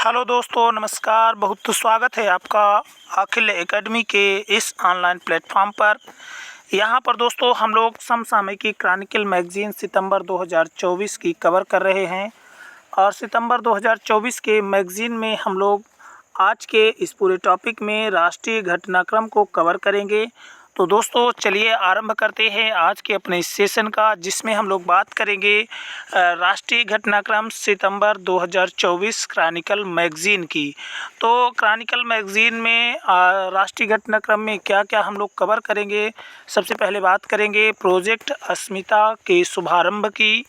Hello दोस्तों, नमस्कार। बहुत स्वागत है आपका अखिल एकेडमी के इस ऑनलाइन प्लेटफॉर्म पर। यहाँ पर दोस्तों हम लोग समसामयिकी क्रॉनिकल मैगजीन सितंबर 2024 की कवर कर रहे हैं और सितंबर 2024 के मैगजीन में हम लोग आज के इस पूरे टॉपिक में राष्ट्रीय घटनाक्रम को कवर करेंगे। तो दोस्तों चलिए आरंभ करते हैं आज के अपने इस सेशन का, जिसमें हम लोग बात करेंगे राष्ट्रीय घटनाक्रम सितंबर 2024 क्रॉनिकल मैगज़ीन की। तो क्रॉनिकल मैगज़ीन में राष्ट्रीय घटनाक्रम में क्या क्या हम लोग कवर करेंगे। सबसे पहले बात करेंगे प्रोजेक्ट अस्मिता के शुभारंभ की,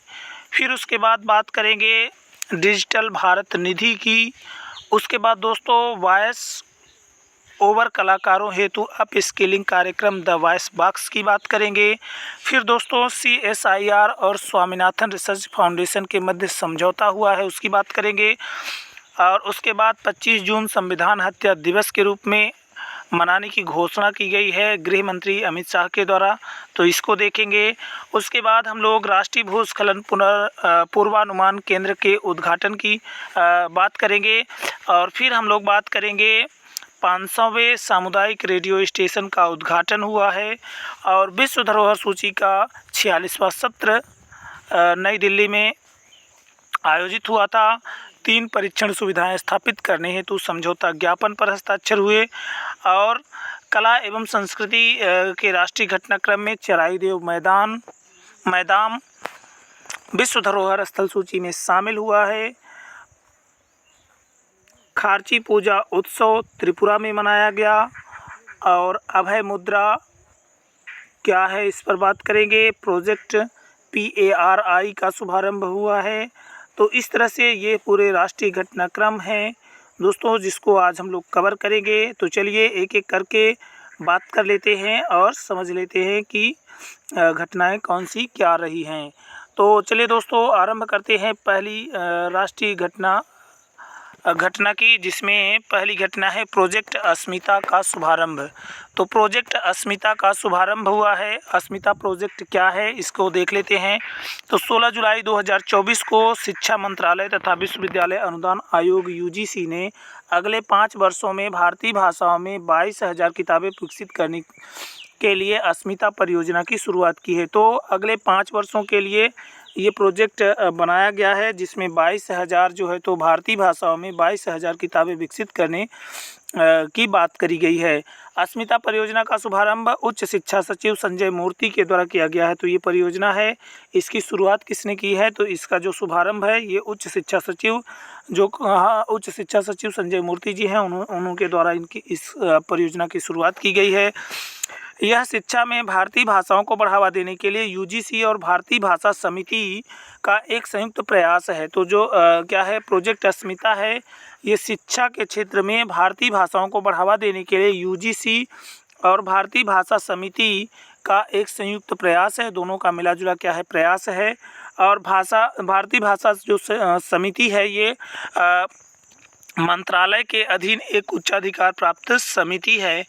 फिर उसके बाद बात करेंगे डिजिटल भारत निधि की, उसके बाद दोस्तों वॉइस ओवर कलाकारों हेतु अप स्किलिंग कार्यक्रम द वॉइस बॉक्स की बात करेंगे। फिर दोस्तों CSIR और स्वामीनाथन रिसर्च फाउंडेशन के मध्य समझौता हुआ है, उसकी बात करेंगे। और उसके बाद 25 जून संविधान हत्या दिवस के रूप में मनाने की घोषणा की गई है गृह मंत्री अमित शाह के द्वारा, तो इसको देखेंगे। उसके बाद हम लोग राष्ट्रीय भूस्खलन पूर्वानुमान केंद्र के उद्घाटन की बात करेंगे। और फिर हम लोग बात करेंगे 500वें सामुदायिक रेडियो स्टेशन का उद्घाटन हुआ है और विश्व धरोहर सूची का 46वां सत्र नई दिल्ली में आयोजित हुआ था। 3 परीक्षण सुविधाएं स्थापित करने हेतु समझौता ज्ञापन पर हस्ताक्षर हुए और कला एवं संस्कृति के राष्ट्रीय घटनाक्रम में चराईदेव मैदान विश्व धरोहर स्थल सूची में शामिल हुआ है। खारची पूजा उत्सव त्रिपुरा में मनाया गया और अभय मुद्रा क्या है इस पर बात करेंगे। प्रोजेक्ट PARI का शुभारंभ हुआ है। तो इस तरह से ये पूरे राष्ट्रीय घटनाक्रम हैं दोस्तों, जिसको आज हम लोग कवर करेंगे। तो चलिए एक एक करके बात कर लेते हैं और समझ लेते हैं कि घटनाएं कौन सी क्या रही हैं। तो चलिए दोस्तों आरंभ करते हैं पहली राष्ट्रीय घटना की, जिसमें पहली घटना है प्रोजेक्ट अस्मिता का शुभारंभ। तो प्रोजेक्ट अस्मिता का शुभारंभ हुआ है। अस्मिता प्रोजेक्ट क्या है इसको देख लेते हैं। तो 16 जुलाई 2024 को शिक्षा मंत्रालय तथा विश्वविद्यालय अनुदान आयोग UGC ने अगले 5 वर्षों में भारतीय भाषाओं में 22,000 किताबें विकसित करने के लिए अस्मिता परियोजना की शुरुआत की है। तो अगले 5 वर्षों के लिए ये प्रोजेक्ट बनाया गया है, जिसमें 22,000 जो है तो भारतीय भाषाओं में 22,000 किताबें विकसित करने की बात करी गई है। अस्मिता परियोजना का शुभारंभ उच्च शिक्षा सचिव संजय मूर्ति के द्वारा किया गया है। तो ये परियोजना है, इसकी शुरुआत किसने की है? तो इसका जो शुभारंभ है ये उच्च शिक्षा सचिव संजय मूर्ति जी हैं, उनके द्वारा इनकी इस परियोजना की शुरुआत की गई है। यह शिक्षा में भारतीय भाषाओं को बढ़ावा देने के लिए UGC और भारतीय भाषा समिति का एक संयुक्त प्रयास है। तो जो क्या है प्रोजेक्ट अस्मिता है, ये शिक्षा के क्षेत्र में भारतीय भाषाओं को बढ़ावा देने के लिए UGC और भारतीय भाषा समिति का एक संयुक्त प्रयास है। दोनों का मिला जुला क्या है प्रयास है। और भारतीय भाषा जो समिति है ये मंत्रालय के अधीन एक उच्चाधिकार प्राप्त समिति है।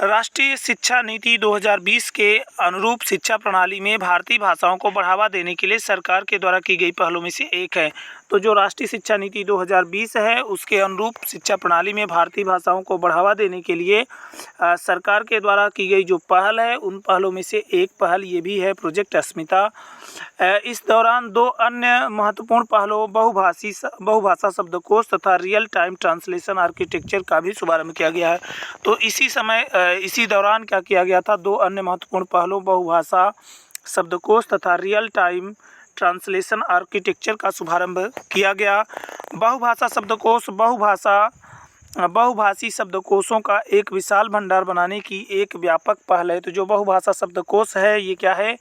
राष्ट्रीय शिक्षा नीति 2020 के अनुरूप शिक्षा प्रणाली में भारतीय भाषाओं को बढ़ावा देने के लिए सरकार के द्वारा की गई पहलों में से एक है। तो जो राष्ट्रीय शिक्षा नीति 2020 है उसके अनुरूप शिक्षा प्रणाली में भारतीय भाषाओं को बढ़ावा देने के लिए सरकार के द्वारा की गई जो पहल है, उन पहलों में से एक पहल ये भी है प्रोजेक्ट अस्मिता। इस दौरान 2 अन्य महत्वपूर्ण पहलों बहुभाषा शब्दकोश तथा रियल टाइम ट्रांसलेशन आर्किटेक्चर का भी शुभारंभ किया गया है। तो इसी दौरान क्या किया गया था? 2 अन्य महत्वपूर्ण पहलों बहुभाषा शब्दकोश तथा रियल टाइम ट्रांसलेशन आर्किटेक्चर का शुभारंभ किया गया। बहुभाषा शब्दकोश बहुभाषी शब्दकोशों का एक विशाल भंडार बनाने की एक व्यापक पहल है। तो जो बहुभाषा शब्दकोश है ये क्या है?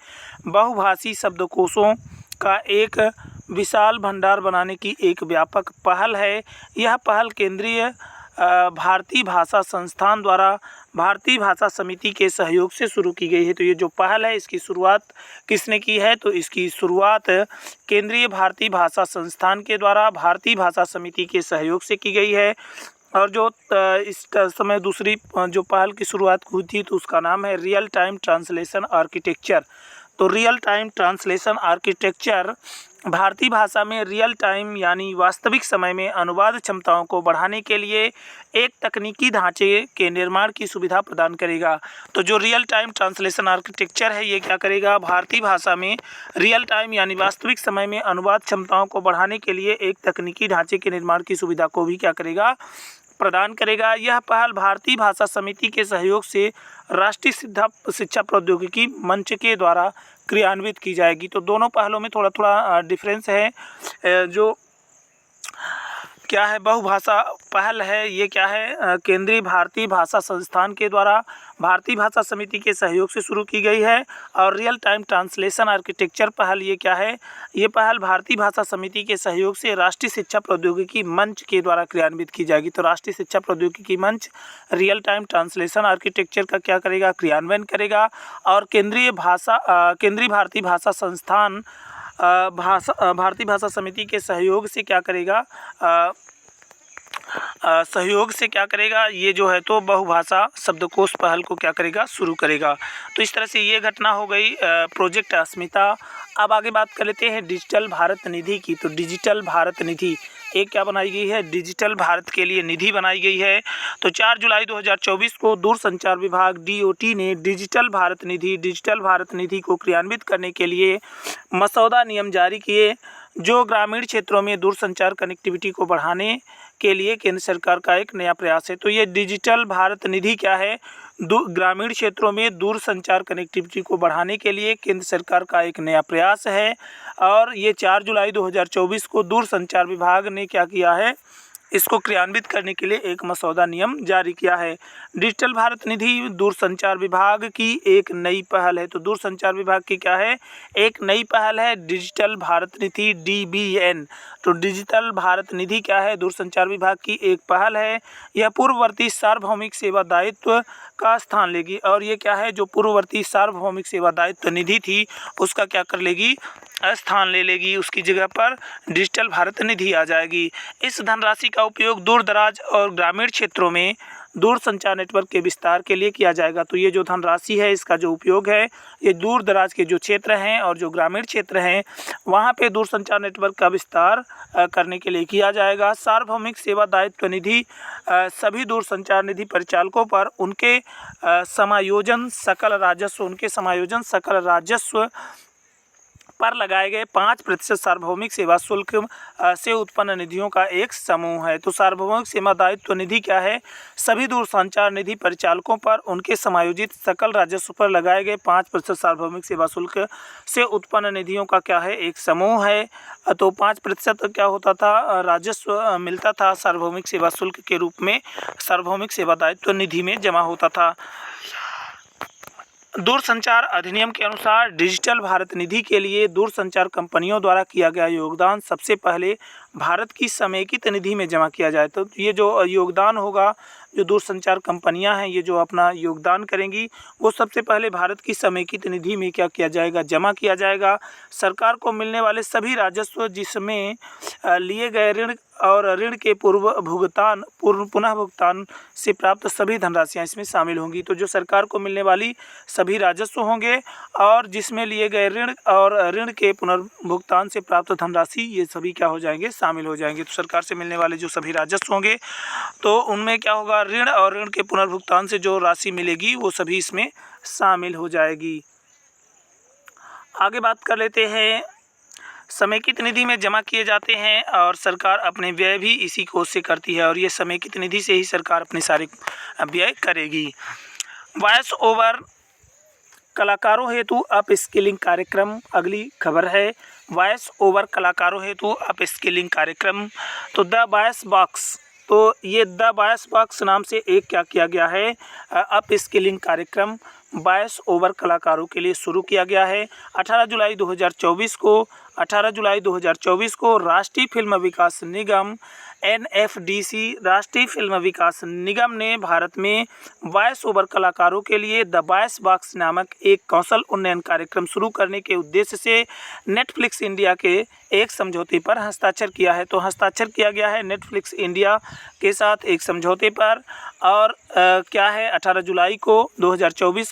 बहुभाषी शब्दकोशों का एक विशाल भंडार बनाने की एक व्यापक पहल है। यह पहल केंद्रीय भारतीय भाषा संस्थान द्वारा भारतीय भाषा समिति के सहयोग से शुरू की गई है। तो ये जो पहल है इसकी शुरुआत किसने की है? तो इसकी शुरुआत केंद्रीय भारतीय भाषा संस्थान के द्वारा भारतीय भाषा समिति के सहयोग से की गई है। और जो इस समय दूसरी जो पहल की शुरुआत हुई थी तो उसका नाम है रियल टाइम ट्रांसलेशन आर्किटेक्चर। तो रियल टाइम ट्रांसलेशन आर्किटेक्चर भारतीय भाषा में रियल टाइम यानी वास्तविक समय में अनुवाद क्षमताओं को बढ़ाने के लिए एक तकनीकी ढांचे के निर्माण की सुविधा प्रदान करेगा। तो जो रियल टाइम ट्रांसलेशन आर्किटेक्चर है ये क्या करेगा, भारतीय भाषा में रियल टाइम यानी वास्तविक समय में अनुवाद क्षमताओं को बढ़ाने के लिए एक तकनीकी ढांचे के निर्माण की सुविधा को भी क्या करेगा, प्रदान करेगा। यह पहल भारतीय भाषा समिति के सहयोग से राष्ट्रीय शिक्षा प्रौद्योगिकी मंच के द्वारा क्रियान्वित की जाएगी। तो दोनों पहलों में थोड़ा थोड़ा डिफरेंस है। जो क्या है बहुभाषा पहल है ये क्या है, केंद्रीय भारतीय भाषा संस्थान के द्वारा भारतीय भाषा समिति के सहयोग से शुरू की गई है। और रियल टाइम ट्रांसलेशन आर्किटेक्चर पहल ये क्या है, ये पहल भारतीय भाषा समिति के सहयोग से राष्ट्रीय शिक्षा प्रौद्योगिकी मंच के द्वारा क्रियान्वित की जाएगी। तो राष्ट्रीय शिक्षा प्रौद्योगिकी मंच रियल टाइम ट्रांसलेशन आर्किटेक्चर का क्या करेगा, क्रियान्वयन करेगा। और केंद्रीय भारतीय भाषा संस्थान भारतीय भाषा समिति के सहयोग से क्या करेगा, ये जो है तो बहुभाषा शब्दकोश पहल को क्या करेगा, शुरू करेगा। तो इस तरह से ये घटना हो गई प्रोजेक्ट अस्मिता। अब आगे बात कर लेते हैं डिजिटल भारत निधि की। तो डिजिटल भारत निधि एक क्या बनाई गई है, डिजिटल भारत के लिए निधि बनाई गई है। तो 4 जुलाई 2024 को दूरसंचार विभाग DOT ने डिजिटल भारत निधि को क्रियान्वित करने के लिए मसौदा नियम जारी किए, जो ग्रामीण क्षेत्रों में दूरसंचार कनेक्टिविटी को बढ़ाने के लिए केंद्र सरकार का एक नया प्रयास है। तो ये डिजिटल भारत निधि क्या है, ग्रामीण क्षेत्रों में दूरसंचार कनेक्टिविटी को बढ़ाने के लिए केंद्र सरकार का एक नया प्रयास है। और ये 4 जुलाई 2024 को दूरसंचार विभाग ने क्या किया है, इसको क्रियान्वित करने के लिए एक मसौदा नियम जारी किया है। डिजिटल भारत निधि दूरसंचार विभाग की एक नई पहल है। तो दूरसंचार विभाग की क्या है, एक नई पहल है डिजिटल भारत निधि DBN। तो डिजिटल भारत निधि क्या है, दूरसंचार विभाग की एक पहल है। यह पूर्ववर्ती सार्वभौमिक सेवा दायित्व का स्थान लेगी। और ये क्या है, जो पूर्ववर्ती सार्वभौमिक सेवा दायित्व निधि थी उसका क्या कर लेगी, स्थान ले लेगी, उसकी जगह पर डिजिटल भारत निधि आ जाएगी। इस धनराशि का उपयोग दूर दराज और ग्रामीण क्षेत्रों में दूरसंचार नेटवर्क के विस्तार के लिए किया जाएगा। तो ये जो धनराशि है इसका जो उपयोग है ये दूर दराज के जो क्षेत्र हैं और जो ग्रामीण क्षेत्र हैं वहाँ पे दूरसंचार नेटवर्क का विस्तार करने के लिए किया जाएगा। सार्वभौमिक सेवा दायित्व निधि सभी दूरसंचार निधि परिचालकों पर उनके समायोजन सकल राजस्व पर लगाए गए 5% सार्वभौमिक सेवा शुल्क से उत्पन्न निधियों का एक समूह है। तो सार्वभौमिक सेवा दायित्व निधि क्या है, सभी दूरसंचार निधि परिचालकों पर उनके समायोजित सकल राजस्व पर लगाए गए 5% सार्वभौमिक सेवा शुल्क से उत्पन्न निधियों का क्या है, एक समूह है। तो 5% क्या होता था, राजस्व मिलता था सार्वभौमिक सेवा शुल्क के रूप में, सार्वभौमिक सेवा दायित्व निधि में जमा होता था। दूरसंचार अधिनियम के अनुसार डिजिटल भारत निधि के लिए दूरसंचार कंपनियों द्वारा किया गया योगदान सबसे पहले भारत की समेकित निधि में जमा किया जाए। तो ये जो योगदान होगा, जो दूरसंचार कंपनियां हैं ये जो अपना योगदान करेंगी वो सबसे पहले भारत की समेकित निधि में क्या किया जाएगा, जमा किया जाएगा। सरकार को मिलने वाले सभी राजस्व जिसमें लिए गए ऋण और ऋण के पुनः भुगतान से प्राप्त सभी धनराशियाँ इसमें शामिल होंगी। तो जो सरकार को मिलने वाली सभी राजस्व होंगे और जिसमें लिए गए ऋण और ऋण के पुनर्भुगतान से प्राप्त धनराशि ये सभी क्या हो जाएंगे, शामिल हो जाएंगे। तो सरकार से मिलने वाले जो सभी राजस्व होंगे तो उनमें क्या होगा, ऋण और ऋण के पुनर्भुगतान से जो राशि मिलेगी वो सभी इसमें शामिल हो जाएगी। आगे बात कर लेते हैं, समेकित निधि में जमा किए जाते हैं और सरकार अपने व्यय भी इसी कोष से करती है और ये समेकित निधि से ही सरकार अपने सारे व्यय करेगी। वॉइस ओवर कलाकारों हेतु अप स्किलिंग कार्यक्रम अगली खबर है। वॉइस ओवर कलाकारों हेतु अप स्किलिंग कार्यक्रम। तो द वॉइस बॉक्स, तो ये द वॉइस बॉक्स नाम से एक क्या किया गया है, अप स्किलिंग कार्यक्रम वॉइस ओवर कलाकारों के लिए शुरू किया गया है। 18 जुलाई 2024 को राष्ट्रीय फिल्म विकास निगम एनएफडीसी राष्ट्रीय फिल्म विकास निगम ने भारत में वॉइस ओवर कलाकारों के लिए द वॉइस बॉक्स नामक एक कौशल उन्नयन कार्यक्रम शुरू करने के उद्देश्य से नेटफ्लिक्स इंडिया के एक समझौते पर हस्ताक्षर किया है। तो हस्ताक्षर किया गया है नेटफ्लिक्स इंडिया के साथ एक समझौते पर, और क्या है 18 जुलाई 2024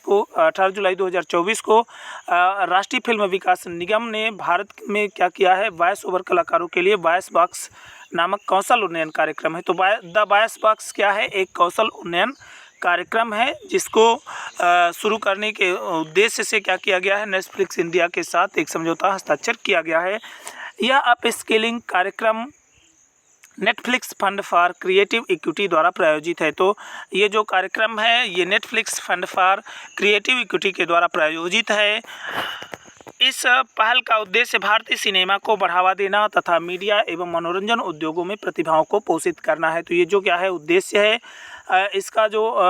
को राष्ट्रीय फिल्म विकास निगम ने भारत में क्या किया है, वॉइस ओवर कलाकारों के लिए वॉइस बॉक्स नामक कौशल उन्नयन कार्यक्रम है। तो द वॉइस बॉक्स क्या है, एक कौशल उन्नयन कार्यक्रम है जिसको शुरू करने के उद्देश्य से क्या किया गया है, नेटफ्लिक्स इंडिया के साथ एक समझौता हस्ताक्षर किया गया है। यह अप स्किलिंग कार्यक्रम Netflix fund for creative equity द्वारा प्रायोजित है। तो ये जो कार्यक्रम है ये Netflix fund for creative equity के द्वारा प्रायोजित है। इस पहल का उद्देश्य भारतीय सिनेमा को बढ़ावा देना तथा मीडिया एवं मनोरंजन उद्योगों में प्रतिभाओं को पोषित करना है। तो ये जो क्या है उद्देश्य है, इसका जो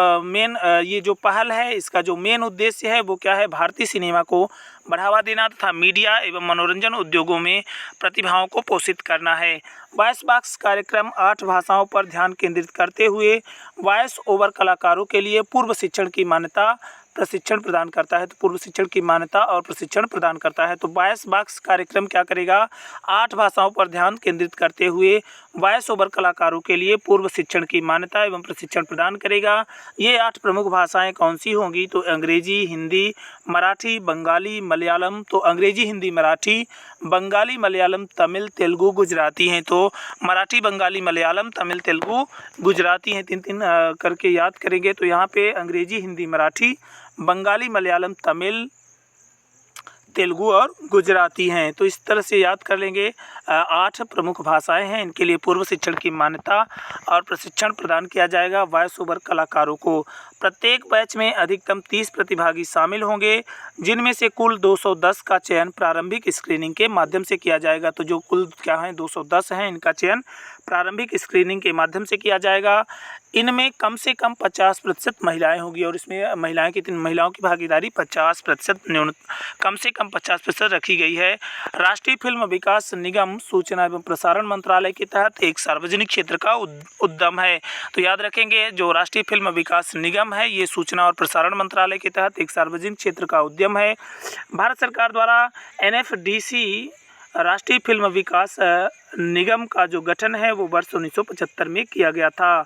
ये जो पहल है इसका जो मेन उद्देश्य है वो क्या है, भारतीय सिनेमा को बढ़ावा देना तथा मीडिया एवं मनोरंजन उद्योगों में प्रतिभाओं को पोषित करना है। वॉइस बॉक्स कार्यक्रम 8 भाषाओं पर ध्यान केंद्रित करते हुए वॉइस ओवर कलाकारों के लिए पूर्व शिक्षण की मान्यता प्रशिक्षण प्रदान करता है। तो पूर्व शिक्षण की मान्यता और प्रशिक्षण प्रदान करता है। तो वॉइस बॉक्स कार्यक्रम क्या करेगा, 8 भाषाओं पर ध्यान केंद्रित करते हुए वॉइस ओवर कलाकारों के लिए पूर्व शिक्षण की मान्यता एवं प्रशिक्षण प्रदान करेगा। ये 8 प्रमुख भाषाएं कौन सी होंगी, तो अंग्रेजी, हिंदी, मराठी, बंगाली, मलयालम। तो अंग्रेजी, हिंदी, मराठी, बंगाली, मलयालम, तमिल, तेलुगु, गुजराती हैं। तो मराठी, बंगाली, मलयालम, तमिल, तेलुगु, गुजराती हैं। 3-3 करके याद करेंगे। तो यहाँ पे अंग्रेजी, हिंदी, मराठी, बंगाली, मलयालम, तमिल, तेलुगु और गुजराती हैं। तो इस तरह से याद कर लेंगे। 8 प्रमुख भाषाएं हैं, इनके लिए पूर्व शिक्षण की मान्यता और प्रशिक्षण प्रदान किया जाएगा वॉइस ओवर कलाकारों को। प्रत्येक बैच में अधिकतम 30 प्रतिभागी शामिल होंगे, जिनमें से कुल 210 का चयन प्रारंभिक स्क्रीनिंग के माध्यम से किया जाएगा। तो जो कुल क्या है 210 हैं, इनका चयन प्रारंभिक स्क्रीनिंग के माध्यम से किया जाएगा। इनमें कम से कम 50% महिलाएं होंगी, और इसमें महिलाओं की भागीदारी 50% कम से कम 50% रखी गई है। राष्ट्रीय फिल्म विकास निगम सूचना एवं प्रसारण मंत्रालय के तहत एक सार्वजनिक क्षेत्र का उद्यम है। तो याद रखेंगे, जो राष्ट्रीय फिल्म विकास निगम है ये सूचना और प्रसारण मंत्रालय के तहत एक सार्वजनिक क्षेत्र का उद्यम है। भारत सरकार द्वारा एनएफडीसी राष्ट्रीय फिल्म विकास निगम का जो गठन है वो वर्ष 1975 में किया गया था।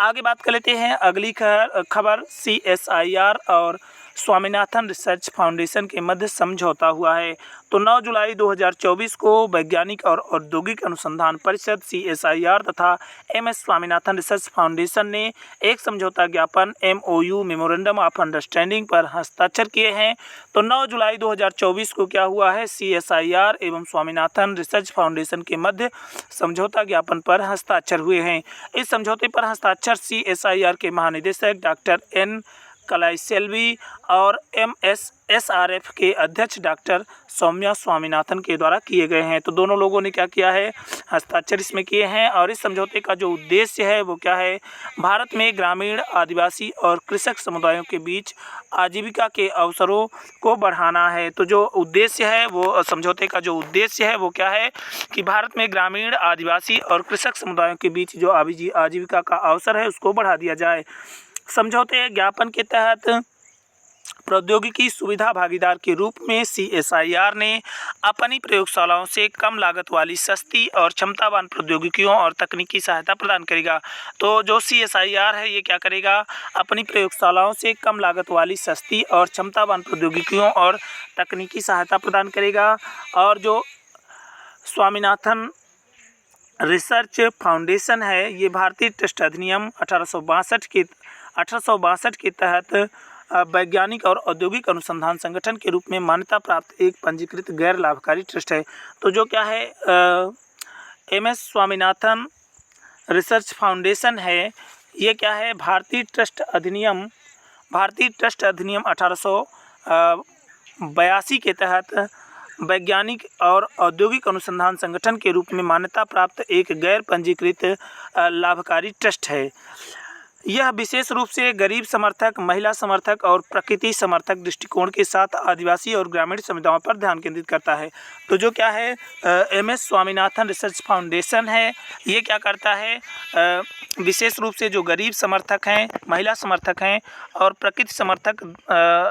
आगे बात कर लेते हैं अगली खबर। CSIR और स्वामीनाथन रिसर्च फाउंडेशन के मध्य समझौता हुआ है। तो 9 जुलाई 2024 को वैज्ञानिक और औद्योगिक अनुसंधान परिषद CSIR तथा MS स्वामीनाथन रिसर्च फाउंडेशन ने एक समझौता ज्ञापन MOU मेमोरेंडम ऑफ अंडरस्टैंडिंग पर हस्ताक्षर किए हैं। तो 9 जुलाई 2024 को क्या हुआ है, CSIR एवं स्वामीनाथन रिसर्च फाउंडेशन के मध्य समझौता ज्ञापन पर हस्ताक्षर हुए हैं। इस समझौते पर हस्ताक्षर CSIR के महानिदेशक डॉक्टर N कलाईसेल्वी और MSSRF के अध्यक्ष डॉक्टर सौम्या स्वामीनाथन के द्वारा किए गए हैं। तो दोनों लोगों ने क्या किया है, हस्ताक्षर इसमें किए हैं। और इस समझौते का जो उद्देश्य है वो क्या है, भारत में ग्रामीण, आदिवासी और कृषक समुदायों के बीच आजीविका के अवसरों को बढ़ाना है। तो जो उद्देश्य है वो समझौते का जो उद्देश्य है वो क्या है कि भारत में ग्रामीण, आदिवासी और कृषक समुदायों के बीच जो आजीविका का अवसर है उसको बढ़ा दिया जाए। समझौते ज्ञापन के तहत प्रौद्योगिकी सुविधा भागीदार के रूप में CSIR ने अपनी प्रयोगशालाओं से कम लागत वाली सस्ती और क्षमतावान प्रौद्योगिकियों और तकनीकी सहायता प्रदान करेगा। तो जो CSIR है ये क्या करेगा, अपनी प्रयोगशालाओं से कम लागत वाली सस्ती और क्षमतावान प्रौद्योगिकियों और तकनीकी सहायता प्रदान करेगा। और जो स्वामीनाथन रिसर्च फाउंडेशन है ये भारतीय ट्रस्ट अधिनियम 1862 के तहत वैज्ञानिक और औद्योगिक अनुसंधान संगठन के रूप में मान्यता प्राप्त एक पंजीकृत गैर लाभकारी ट्रस्ट है। तो जो क्या है MS स्वामीनाथन रिसर्च फाउंडेशन है ये क्या है, भारतीय ट्रस्ट अधिनियम 1882 के तहत वैज्ञानिक और औद्योगिक अनुसंधान संगठन के रूप में मान्यता प्राप्त एक गैर पंजीकृत लाभकारी ट्रस्ट है। यह विशेष रूप से गरीब समर्थक, महिला समर्थक और प्रकृति समर्थक दृष्टिकोण के साथ आदिवासी और ग्रामीण समुदायों पर ध्यान केंद्रित करता है। तो जो क्या है एम.एस. स्वामीनाथन रिसर्च फाउंडेशन है, ये क्या करता है, विशेष रूप से जो गरीब समर्थक हैं, महिला समर्थक हैं और प्रकृति समर्थक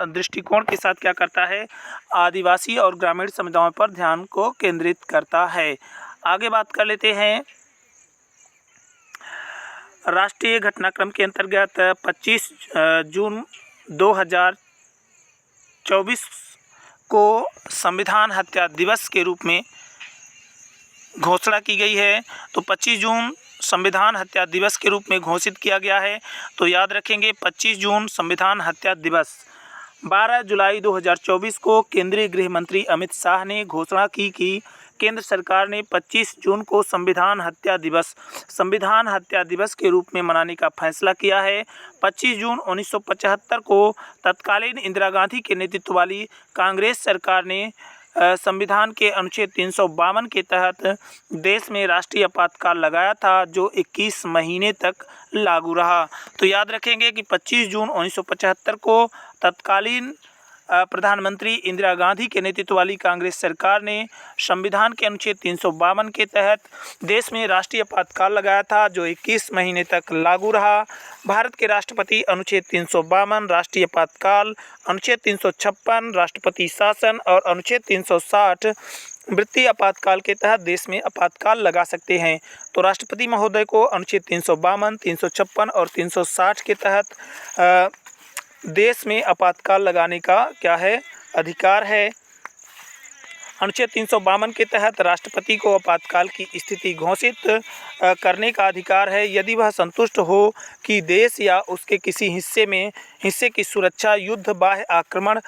दृष्टिकोण के साथ क्या करता है, आदिवासी और ग्रामीण समुदायों पर ध्यान को केंद्रित करता है। आगे बात कर लेते हैं। राष्ट्रीय घटनाक्रम के अंतर्गत 25 जून 2024 को संविधान हत्या दिवस के रूप में घोषणा की गई है। तो 25 जून संविधान हत्या दिवस के रूप में घोषित किया गया है। तो याद रखेंगे 25 जून संविधान हत्या दिवस। 12 जुलाई 2024 को केंद्रीय गृह मंत्री अमित शाह ने घोषणा की कि केंद्र सरकार ने 25 जून को संविधान हत्या दिवस के रूप में मनाने का फैसला किया है। 25 जून 1975 को तत्कालीन इंदिरा गांधी के नेतृत्व वाली कांग्रेस सरकार ने संविधान के अनुच्छेद 352 के तहत देश में राष्ट्रीय आपातकाल लगाया था, जो 21 महीने तक लागू रहा। तो याद रखेंगे कि 25 जून 1975 को तत्कालीन प्रधानमंत्री इंदिरा गांधी के नेतृत्व वाली कांग्रेस सरकार ने संविधान के अनुच्छेद 352 के तहत देश में राष्ट्रीय आपातकाल लगाया था, जो 21 महीने तक लागू रहा। भारत के राष्ट्रपति अनुच्छेद 352 राष्ट्रीय आपातकाल, अनुच्छेद 356 राष्ट्रपति शासन और अनुच्छेद 360 वृत्तीय आपातकाल के तहत देश में आपातकाल लगा सकते हैं। तो राष्ट्रपति महोदय को अनुच्छेद 352, 356 और 360 के तहत देश में आपातकाल लगाने का क्या है, अधिकार है। अनुच्छेद 352 के तहत राष्ट्रपति को आपातकाल की स्थिति घोषित करने का अधिकार है यदि वह संतुष्ट हो कि देश या उसके किसी हिस्से की सुरक्षा युद्ध, बाह्य आक्रमण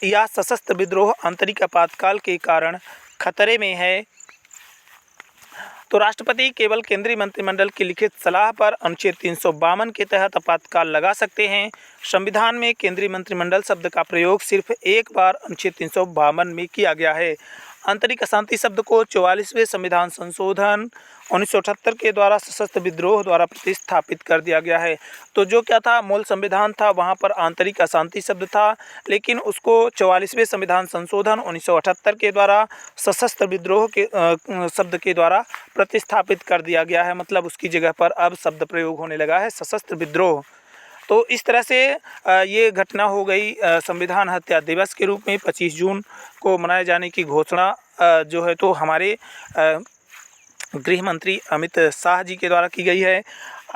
या सशस्त्र विद्रोह आंतरिक आपातकाल के कारण खतरे में है। तो राष्ट्रपति केवल केंद्रीय मंत्रिमंडल की लिखित सलाह पर अनुच्छेद 352 के तहत आपातकाल लगा सकते हैं। संविधान में केंद्रीय मंत्रिमंडल शब्द का प्रयोग सिर्फ एक बार अनुच्छेद 352 में किया गया है। आंतरिक अशांति शब्द को 44वें संविधान संशोधन 1978 के द्वारा सशस्त्र विद्रोह द्वारा प्रतिस्थापित कर दिया गया है। तो जो क्या था, मूल संविधान था, वहां पर आंतरिक अशांति शब्द था, लेकिन उसको 44वें संविधान संशोधन 1978 के द्वारा सशस्त्र विद्रोह के शब्द के द्वारा प्रतिस्थापित कर दिया गया है। मतलब उसकी जगह पर अब शब्द प्रयोग होने लगा है सशस्त्र विद्रोह। तो इस तरह से ये घटना हो गई संविधान हत्या दिवस के रूप में 25 जून को मनाए जाने की घोषणा जो है तो हमारे गृह मंत्री अमित शाह जी के द्वारा की गई है।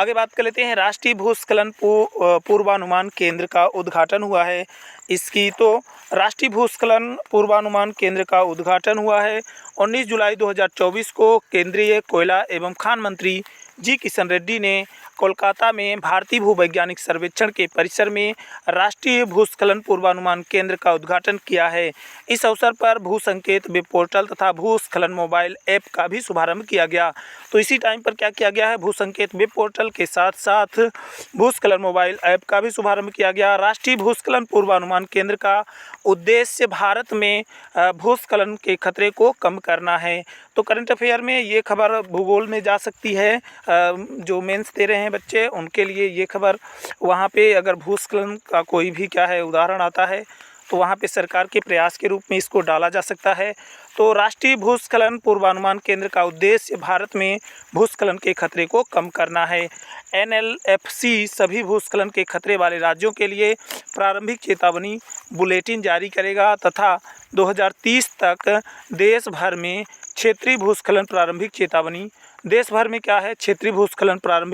आगे बात कर लेते हैं। राष्ट्रीय भूस्खलन पूर्वानुमान केंद्र का उद्घाटन हुआ है। इसकी तो राष्ट्रीय भूस्खलन पूर्वानुमान केंद्र का उद्घाटन हुआ है 19 जुलाई 2024 को केंद्रीय कोयला एवं खान मंत्री जी किशन रेड्डी ने कोलकाता में भारतीय भूवैज्ञानिक सर्वेक्षण के परिसर में राष्ट्रीय भूस्खलन पूर्वानुमान केंद्र का उद्घाटन किया है। इस अवसर पर भू संकेत वेब पोर्टल तथा भूस्खलन मोबाइल ऐप का भी शुभारंभ किया गया। तो इसी टाइम पर क्या किया गया है, भू संकेत वेब पोर्टल के साथ साथ भूस्खलन मोबाइल ऐप का भी शुभारंभ किया गया। राष्ट्रीय भूस्खलन पूर्वानुमान केंद्र का उद्देश्य भारत में भूस्खलन के खतरे को कम करना है। तो करंट अफेयर में ये खबर भूगोल में जा सकती है, जो मेंस दे रहे हैं बच्चे उनके लिए ये खबर, वहाँ पे अगर भूस्खलन का कोई भी क्या है उदाहरण आता है तो वहाँ पे सरकार के प्रयास के रूप में इसको डाला जा सकता है। तो राष्ट्रीय भूस्खलन पूर्वानुमान केंद्र का उद्देश्य भारत में भूस्खलन के खतरे को कम करना है। NLFC सभी भूस्खलन के खतरे वाले राज्यों के लिए प्रारंभिक चेतावनी बुलेटिन जारी करेगा तथा 2030 तक देश भर में क्षेत्रीय भूस्खलन प्रारंभिक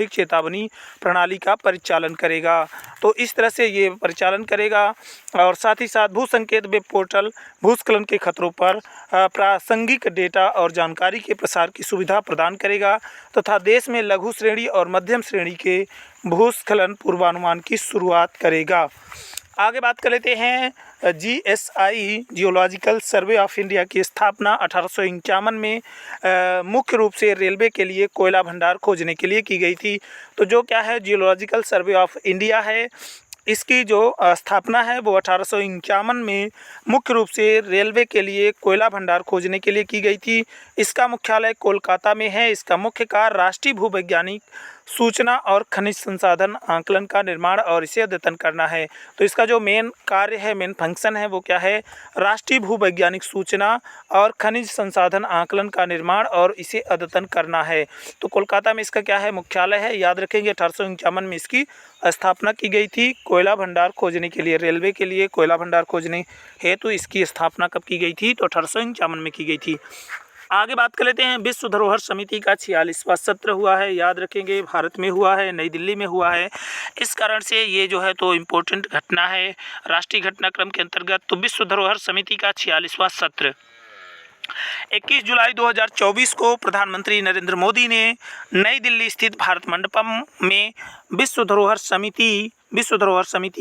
चेतावनी प्रणाली का परिचालन करेगा। तो इस तरह से ये परिचालन करेगा और साथ ही साथ भू संकेत वेब पोर्टल भूस्खलन के खतरों पर प्रासंगिक डेटा और जानकारी के प्रसार की सुविधा प्रदान करेगा तथा देश में लघु श्रेणी और मध्यम श्रेणी के भूस्खलन पूर्वानुमान की शुरुआत करेगा। आगे बात कर लेते हैं। GSI geological survey of India की स्थापना 1851 में मुख्य रूप से रेलवे के लिए कोयला भंडार खोजने के लिए की गई थी। तो जो क्या है जियोलॉजिकल सर्वे ऑफ इंडिया है, इसकी जो स्थापना है वो 1851 में मुख्य रूप से रेलवे के लिए कोयला भंडार खोजने के लिए की गई थी। इसका मुख्यालय कोलकाता में है। इसका मुख्य कार्य राष्ट्रीय भूवैज्ञानिक सूचना और खनिज संसाधन आकलन का निर्माण और इसे अद्यतन करना है। तो इसका जो मेन कार्य है, मेन फंक्शन है वो क्या है, राष्ट्रीय भूवैज्ञानिक सूचना और खनिज संसाधन आकलन का निर्माण और इसे अद्यतन करना है। तो कोलकाता में इसका क्या है, मुख्यालय है। याद रखेंगे 1851 में इसकी स्थापना की गई थी। कोयला भंडार खोजने के लिए, रेलवे के लिए कोयला भंडार खोजने हेतु इसकी स्थापना कब की गई थी, तो 1851 में की गई थी। आगे बात कर लेते हैं, विश्व धरोहर समिति का 46वां सत्र हुआ है। याद रखेंगे भारत में हुआ है, नई दिल्ली में हुआ है। इस कारण से ये जो है तो इम्पोर्टेंट घटना है राष्ट्रीय घटनाक्रम के अंतर्गत। तो विश्व धरोहर समिति का 46वां सत्र 21 जुलाई 2024 को प्रधानमंत्री नरेंद्र मोदी ने नई दिल्ली स्थित भारत मंडपम में विश्व धरोहर समिति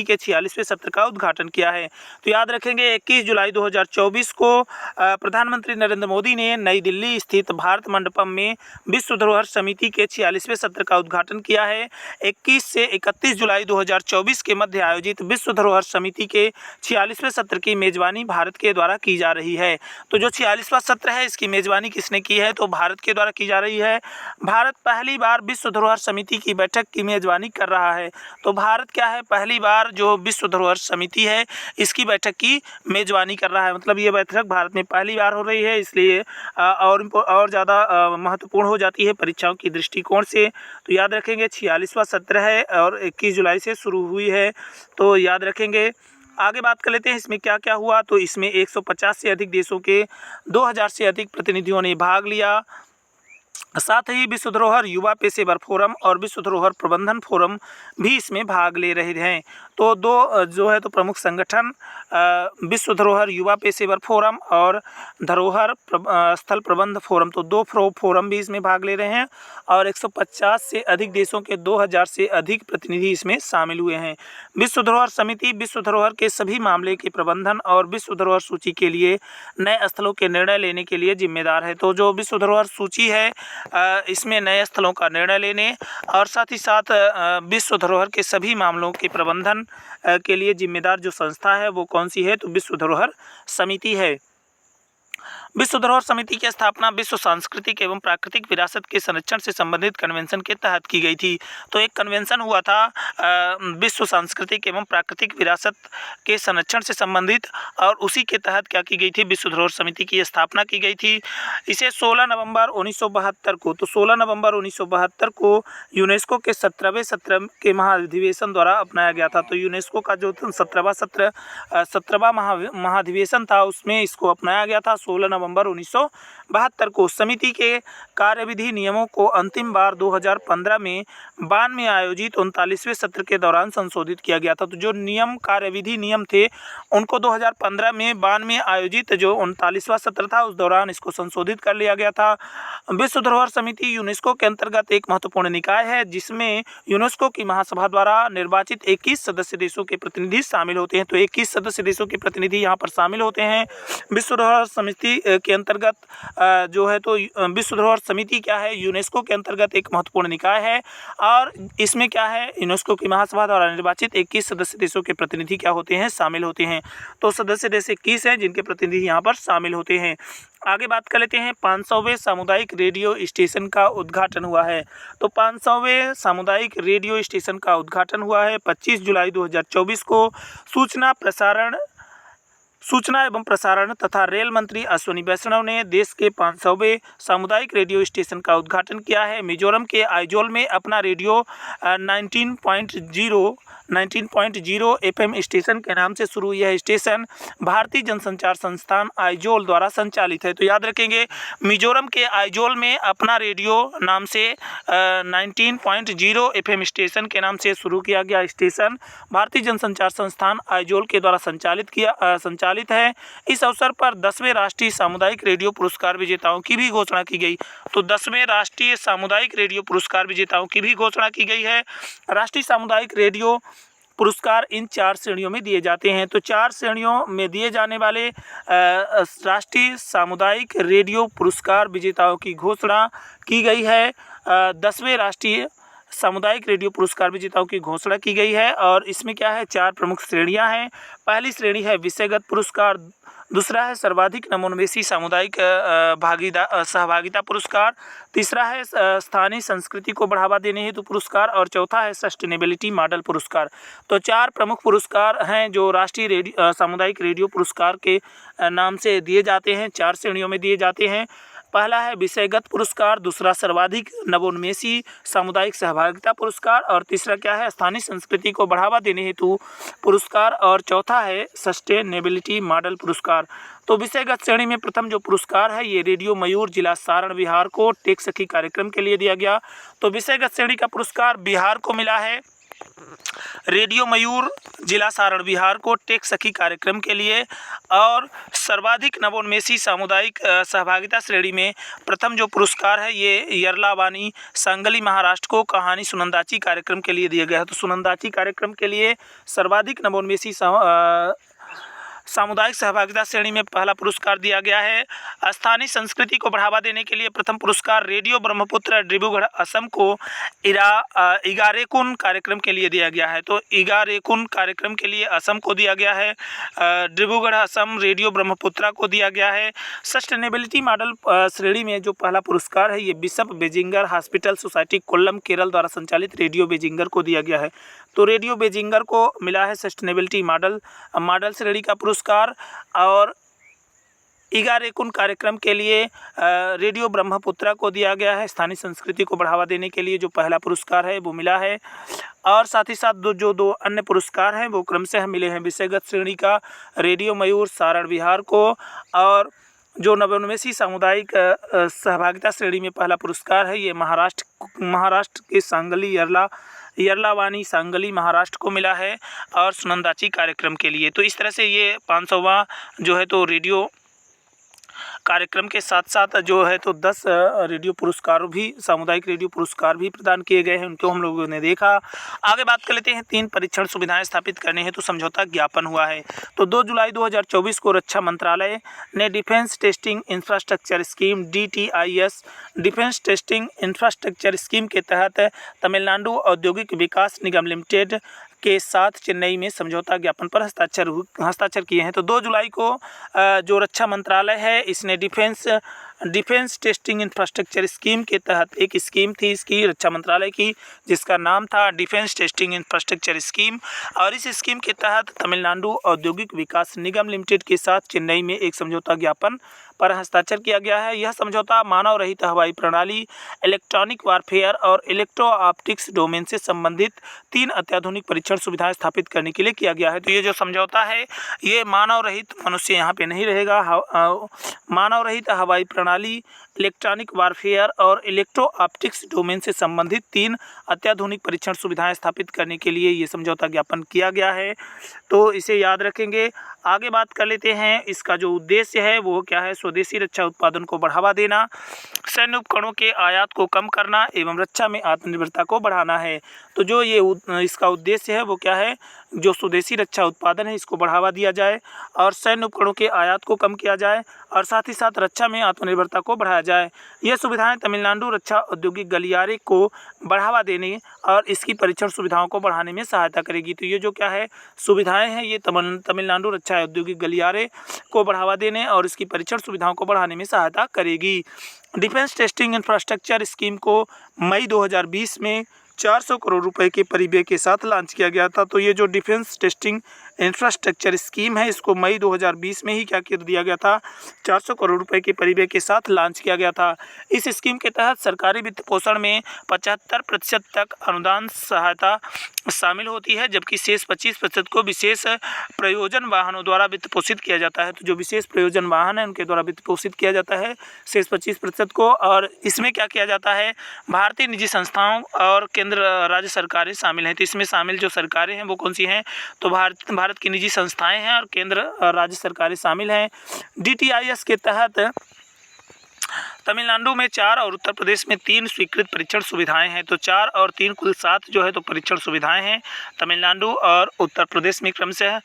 के 46वें सत्र का उद्घाटन किया है। तो याद रखेंगे 21 जुलाई 2024 को प्रधानमंत्री नरेंद्र मोदी ने नई दिल्ली स्थित भारत मंडपम में विश्व धरोहर समिति के 46वें सत्र का उद्घाटन किया है। 21 से 31 जुलाई 2024 के मध्य आयोजित विश्व धरोहर समिति के 46वें सत्र की मेजबानी भारत के द्वारा की जा रही है। तो जो 46वां सत्र है इसकी मेजबानी किसने की है, तो भारत के द्वारा की जा रही है। भारत पहली बार विश्व धरोहर समिति की बैठक की मेजबानी कर रहा है। तो भारत क्या है, पहली बार जो विश्व धरोहर समिति है इसकी बैठक की मेजबानी कर रहा है। मतलब ये बैठक भारत में पहली बार हो रही है, इसलिए और ज़्यादा महत्वपूर्ण हो जाती है परीक्षाओं की दृष्टिकोण से। तो याद रखेंगे 46वां सत्र है और 21 जुलाई से शुरू हुई है, तो याद रखेंगे। आगे बात कर लेते हैं इसमें क्या क्या हुआ। तो इसमें 150 से अधिक देशों के 2000 से अधिक प्रतिनिधियों ने भाग लिया। साथ ही विश्व धरोहर युवा पेशेवर फोरम और विश्व धरोहर प्रबंधन फोरम भी इसमें भाग ले रहे हैं। तो दो जो है तो प्रमुख संगठन विश्व धरोहर युवा पेशेवर फोरम और धरोहर स्थल प्रबंध फोरम, तो दो फोरम भी इसमें भाग ले रहे हैं और 150 से अधिक देशों के 2000 से अधिक प्रतिनिधि इसमें शामिल हुए हैं। विश्व धरोहर समिति विश्व धरोहर के सभी मामले के प्रबंधन और विश्व धरोहर सूची के लिए नए स्थलों के निर्णय लेने के लिए जिम्मेदार है। तो जो विश्व धरोहर सूची है इसमें नए स्थलों का निर्णय लेने और साथ ही साथ विश्व धरोहर के सभी मामलों के प्रबंधन के लिए जिम्मेदार जो संस्था है वो कौन सी है, तो विश्व धरोहर समिति है। विश्व धरोहर समिति की स्थापना विश्व सांस्कृतिक एवं प्राकृतिक विरासत के संरक्षण से संबंधित कन्वेंशन के तहत की गई थी। तो एक कन्वेंशन हुआ था विश्व सांस्कृतिक एवं प्राकृतिक विरासत के संरक्षण से संबंधित, और उसी के तहत क्या की गई थी, विश्व धरोहर समिति की स्थापना की गई थी। इसे 16 नवंबर 1972 को, तो 16 नवंबर 1972 को यूनेस्को के 17वें सत्र के महाधिवेशन द्वारा अपनाया गया था। तो यूनेस्को का जो 17वां महाधिवेशन था उसमें इसको अपनाया गया था 16 नवंबर 1972 को। समिति के कार्यविधि नियमों को अंतिम बार 2015 में बान में आयोजित 39वें सत्र के दौरान संशोधित किया गया था। तो जो कार्यविधि नियम थे उनको 2015 में बान में आयोजित जो 39वां सत्र था उस दौरान इसको संशोधित कर लिया गया था। विश्व धरोहर समिति यूनेस्को के अंतर्गत एक महत्वपूर्ण निकाय है जिसमें यूनेस्को की महासभा द्वारा निर्वाचित 21 सदस्य देशों के प्रतिनिधि शामिल होते हैं। तो 21 सदस्य देशों के प्रतिनिधि यहाँ पर शामिल होते हैं। विश्व धरोहर समिति के अंतर्गत जो है तो विश्व धरोहर समिति क्या है, यूनेस्को के अंतर्गत एक महत्वपूर्ण निकाय है और इसमें क्या है, यूनेस्को की महासभा द्वारा निर्वाचित 21 सदस्य देशों के प्रतिनिधि क्या होते हैं, शामिल होते हैं। तो सदस्य देश 21 हैं जिनके प्रतिनिधि यहाँ पर शामिल होते हैं। आगे बात कर लेते हैं 500वें सामुदायिक रेडियो स्टेशन का उद्घाटन हुआ है। तो 500वें सामुदायिक रेडियो स्टेशन का उद्घाटन हुआ है 25 जुलाई 2024 को। सूचना एवं प्रसारण तथा रेल मंत्री अश्विनी वैष्णव ने देश के 500वें सामुदायिक रेडियो स्टेशन का उद्घाटन किया है। मिजोरम के आइजोल में अपना रेडियो 19.0 FM स्टेशन के नाम से शुरू यह स्टेशन भारतीय जनसंचार संस्थान आइजोल द्वारा संचालित है। तो याद रखेंगे मिजोरम के आइजोल में अपना रेडियो नाम से 19.0 FM स्टेशन के नाम से शुरू किया गया स्टेशन भारतीय जनसंचार संस्थान आइजोल के द्वारा संचालित है। इस अवसर पर 10वें राष्ट्रीय सामुदायिक रेडियो पुरस्कार विजेताओं की भी घोषणा की गई। तो 10वें राष्ट्रीय सामुदायिक रेडियो पुरस्कार विजेताओं की भी घोषणा की गई है। राष्ट्रीय सामुदायिक रेडियो पुरस्कार इन 4 श्रेणियों में दिए जाते हैं। तो 4 श्रेणियों में दिए जाने वाले राष्ट्रीय सामुदायिक रेडियो पुरस्कार विजेताओं की घोषणा की गई है 10वें राष्ट्रीय सामुदायिक रेडियो पुरस्कार विजेताओं की घोषणा की गई है और इसमें क्या है, 4 प्रमुख श्रेणियां हैं। पहली श्रेणी है विषयगत पुरस्कार, दूसरा है सर्वाधिक नवोन्मेषी सामुदायिक सहभागिता पुरस्कार, तीसरा है स्थानीय संस्कृति को बढ़ावा देने हेतु पुरस्कार और चौथा है सस्टेनेबिलिटी मॉडल पुरस्कार। तो 4 प्रमुख पुरस्कार हैं जो राष्ट्रीय सामुदायिक रेडियो पुरस्कार के नाम से दिए जाते हैं, 4 श्रेणियों में दिए जाते हैं। पहला है विषयगत पुरस्कार, दूसरा सर्वाधिक नवोन्मेषी सामुदायिक सहभागिता पुरस्कार और तीसरा क्या है, स्थानीय संस्कृति को बढ़ावा देने हेतु पुरस्कार और चौथा है सस्टेनेबिलिटी मॉडल पुरस्कार। तो विषयगत श्रेणी में प्रथम जो पुरस्कार है ये रेडियो मयूर जिला सारण बिहार को टेक सखी कार्यक्रम के लिए दिया गया। तो विषयगत श्रेणी का पुरस्कार बिहार को मिला है, रेडियो मयूर जिला सारण बिहार को टेक सखी कार्यक्रम के लिए। और सर्वाधिक नवोन्मेषी सामुदायिक सहभागिता श्रेणी में प्रथम जो पुरस्कार है ये यरलावानी सांगली महाराष्ट्र को कहानी सुनंदाची कार्यक्रम के लिए दिया गया है। तो सुनंदाची कार्यक्रम के लिए सर्वाधिक नवोन्मेषी सामुदायिक सहभागिता श्रेणी में पहला पुरस्कार दिया गया है। स्थानीय संस्कृति को बढ़ावा देने के लिए प्रथम पुरस्कार रेडियो ब्रह्मपुत्र डिब्रूगढ़ असम को इगारेकुन कार्यक्रम के लिए दिया गया है। तो इगारेकुन कार्यक्रम के लिए असम को दिया गया है, डिब्रूगढ़ असम रेडियो ब्रह्मपुत्रा को दिया गया है। सस्टेनेबिलिटी मॉडल श्रेणी में जो पहला पुरस्कार है ये bishop Benziger hospital society Kollam Kerala द्वारा संचालित रेडियो बेजिंगर को दिया गया है। तो रेडियो बेजिंगर को मिला है सस्टेनेबिलिटी मॉडल श्रेणी का पुरस्कार। और इगारेकुन कार्यक्रम के लिए रेडियो ब्रह्मपुत्रा को दिया गया है, स्थानीय संस्कृति को बढ़ावा देने के लिए जो पहला पुरस्कार है वो मिला है। और साथ ही साथ दो अन्य पुरस्कार हैं वो क्रमशः मिले हैं विषयगत श्रेणी का रेडियो मयूर सारण बिहार को, और जो नवोन्मेषी सामुदायिक सहभागिता श्रेणी में पहला पुरस्कार है ये महाराष्ट्र के सांगली यरलावानी सांगली महाराष्ट्र को मिला है और सुनंदाची कार्यक्रम के लिए। तो इस तरह से ये 500वां जो है तो रेडियो कार्यक्रम के साथ साथ जो है तो 10 रेडियो पुरस्कार भी, सामुदायिक रेडियो पुरस्कार भी प्रदान किए गए हैं, उनको हम लोगों ने देखा। आगे बात कर लेते हैं 3 परीक्षण सुविधाएं स्थापित करने हेतु समझौता ज्ञापन हुआ है। तो 2 जुलाई 2024 को रक्षा मंत्रालय ने defence testing infrastructure scheme DTIS defence testing infrastructure scheme के तहत तमिलनाडु औद्योगिक विकास निगम लिमिटेड के साथ चेन्नई में समझौता ज्ञापन पर हस्ताक्षर किए हैं। तो 2 जुलाई को जो रक्षा मंत्रालय है इसने डिफेंस टेस्टिंग इंफ्रास्ट्रक्चर स्कीम के तहत एक स्कीम थी इसकी रक्षा मंत्रालय की जिसका नाम था डिफेंस टेस्टिंग इंफ्रास्ट्रक्चर स्कीम, और इस स्कीम के तहत तमिलनाडु औद्योगिक विकास निगम लिमिटेड के साथ चेन्नई में एक समझौता ज्ञापन पर हस्ताक्षर किया गया है। यह समझौता मानव रहित हवाई प्रणाली, इलेक्ट्रॉनिक वारफेयर और इलेक्ट्रो ऑप्टिक्स डोमेन से संबंधित 3 अत्याधुनिक परीक्षण सुविधाएं स्थापित करने के लिए किया गया है। तो ये जो समझौता है ये मानव रहित, मनुष्य यहाँ पे नहीं रहेगा, मानव रहित हवाई प्रणाली, इलेक्ट्रॉनिक वारफेयर और इलेक्ट्रो ऑप्टिक्स डोमेन से संबंधित 3 अत्याधुनिक परीक्षण सुविधाएं स्थापित करने के लिए ये समझौता ज्ञापन किया गया है। तो इसे याद रखेंगे। आगे बात कर लेते हैं, इसका जो उद्देश्य है वो क्या है, स्वदेशी रक्षा उत्पादन को बढ़ावा देना, सैन्य उपकरणों के आयात को कम करना एवं रक्षा में आत्मनिर्भरता को बढ़ाना है। तो जो ये इसका उद्देश्य है वो क्या है, जो स्वदेशी रक्षा उत्पादन है इसको बढ़ावा दिया जाए और सैन्य उपकरणों के आयात को कम किया जाए और साथ ही साथ रक्षा में आत्मनिर्भरता को बढ़ाया जाए। ये सुविधाएं तमिलनाडु रक्षा औद्योगिक गलियारे को बढ़ावा देने और इसकी परीक्षण सुविधाओं को बढ़ाने में सहायता करेगी। तो ये जो क्या है सुविधाएं हैं ये तमिलनाडु रक्षा औद्योगिक गलियारे को बढ़ावा देने और इसकी परीक्षण सुविधाओं को बढ़ाने में सहायता करेगी। डिफेंस टेस्टिंग इंफ्रास्ट्रक्चर स्कीम को मई 2020 में 400 करोड़ रुपए के परिव्यय के साथ लॉन्च किया गया था। तो ये जो डिफेंस टेस्टिंग इंफ्रास्ट्रक्चर स्कीम है इसको मई 2020 में ही क्या कर दिया गया था, 400 करोड़ रुपए के परिव्यय के साथ लॉन्च किया गया था। इस स्कीम के तहत सरकारी वित्त पोषण में 75% तक अनुदान सहायता शामिल होती है, जबकि शेष 25% को विशेष प्रयोजन वाहनों द्वारा वित्त पोषित किया जाता है। तो जो विशेष प्रयोजन वाहन है उनके द्वारा वित्त पोषित किया जाता है शेष 25% को। और इसमें क्या किया जाता है, भारतीय निजी संस्थाओं और केंद्र राज्य सरकारें शामिल हैं। तो इसमें शामिल जो सरकारें हैं वो कौन सी हैं, तो भारत की निजी संस्थाएं हैं और केंद्र राज्य सरकारें शामिल हैं। DTIS के तहत तमिलनाडु में 4 और उत्तर प्रदेश में 3 स्वीकृत परीक्षण सुविधाएं हैं। तो 4 और 3 कुल 7 जो है तो परीक्षण सुविधाएं हैं तमिलनाडु और उत्तर प्रदेश में क्रमशः